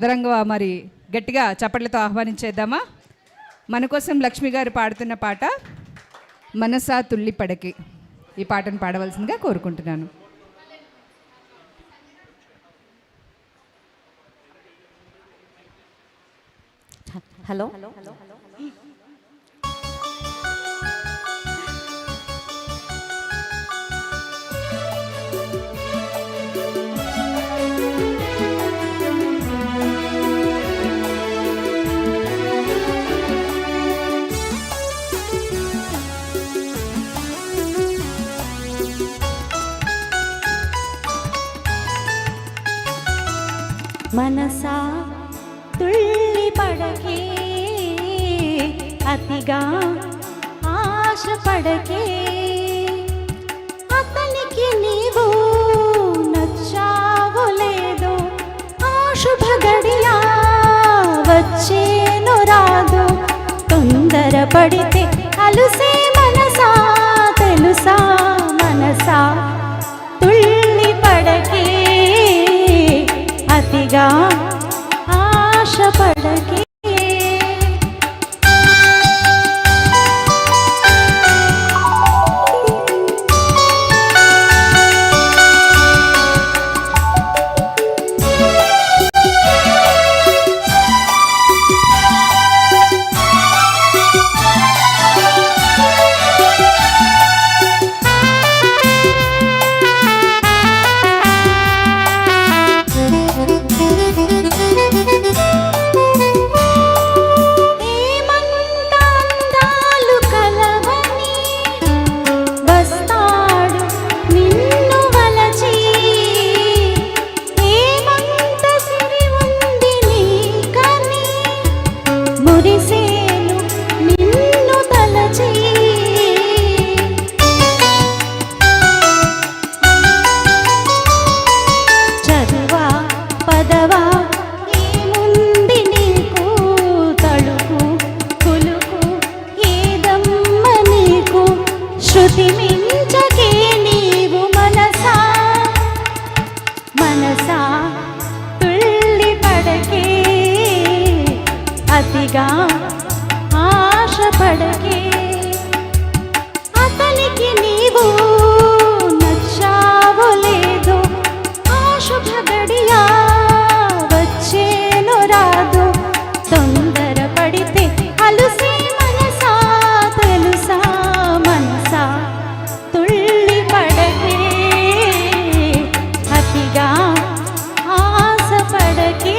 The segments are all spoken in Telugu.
దరంగా మరి గట్టిగా చప్పట్లతో ఆహ్వానించేద్దామా? మన కోసం లక్ష్మి గారు పాడుతున్న పాట మనసా తుల్లి పడకి. ఈ పాటను పాడవలసిందిగా కోరుకుంటున్నాను. హలో మనసా తుల్లి పడకే, అతిగా ఆశ పడకే, అతనికి నీవు నచ్చావో లేదో, ఆ శుభ గడియా వచ్చేను రాదు, తొందర పడితే అలుసే మనసా, తెలుసా మనసా తుల్లి పడకే, అతిగా ఆశ పడకే. శృతి మించకే నీవు మనసా, మనసా తుల్లి పడకే, అతిగా ఆశ పడకే, అతనికి నీవు నచ్చావో లేదో, ఆ శుభ గడియా వచ్చేను రాదు, తొందర పడితే అలుసే మనసా, తెలుసా మనసా తుల్లి పడకే, అతిగా ఆశ పడకే.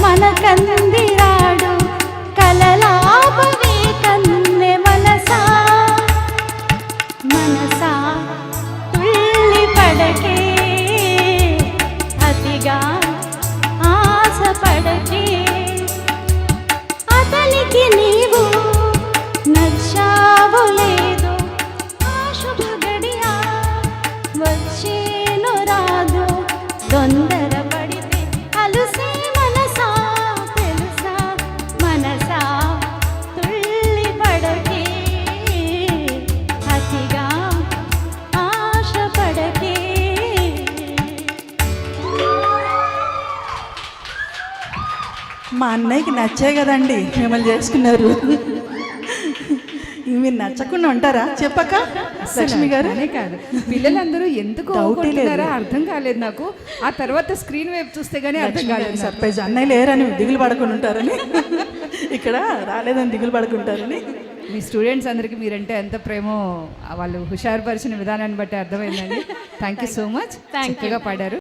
మనకందిరాడు కలలాపవే కన్నె మనసా, మనసా తుల్లి పడకే, అతిగా ఆశ పడకే, అతనికి నీవు నచ్చావో లేదో, ఆ శుభ గడియా వచ్చేను రాదు, తొందర పడితే అలుసే మనసా, తెలుసా మనసా తుల్లి పడకే, అతిగా ఆశ పడకే. మా అన్నయ్యకి నచ్చే కదండి మిమ్మల్ని చేసుకున్నారు. మీరు నచ్చకుండా ఉంటారా చెప్పక లక్ష్మి గారు? అనే కాదు, పిల్లలందరూ ఎందుకు ఊరుకుంటున్నారో అర్థం కాలేదు నాకు. ఆ తర్వాత స్క్రీన్ వైపు చూస్తే గానీ అర్థం కాలేదు. సర్ప్రైజ్ అన్నయ్య లేరని దిగులు పడకుండా ఉంటారని, ఇక్కడ రాలేదని దిగులు పడుకుంటారని. మీ స్టూడెంట్స్ అందరికీ మీరంటే ఎంత ప్రేమో వాళ్ళు హుషారుపరిచిన విధానాన్ని బట్టి అర్థమైందండి. థ్యాంక్ యూ సో మచ్, చక్కగా పాడారు.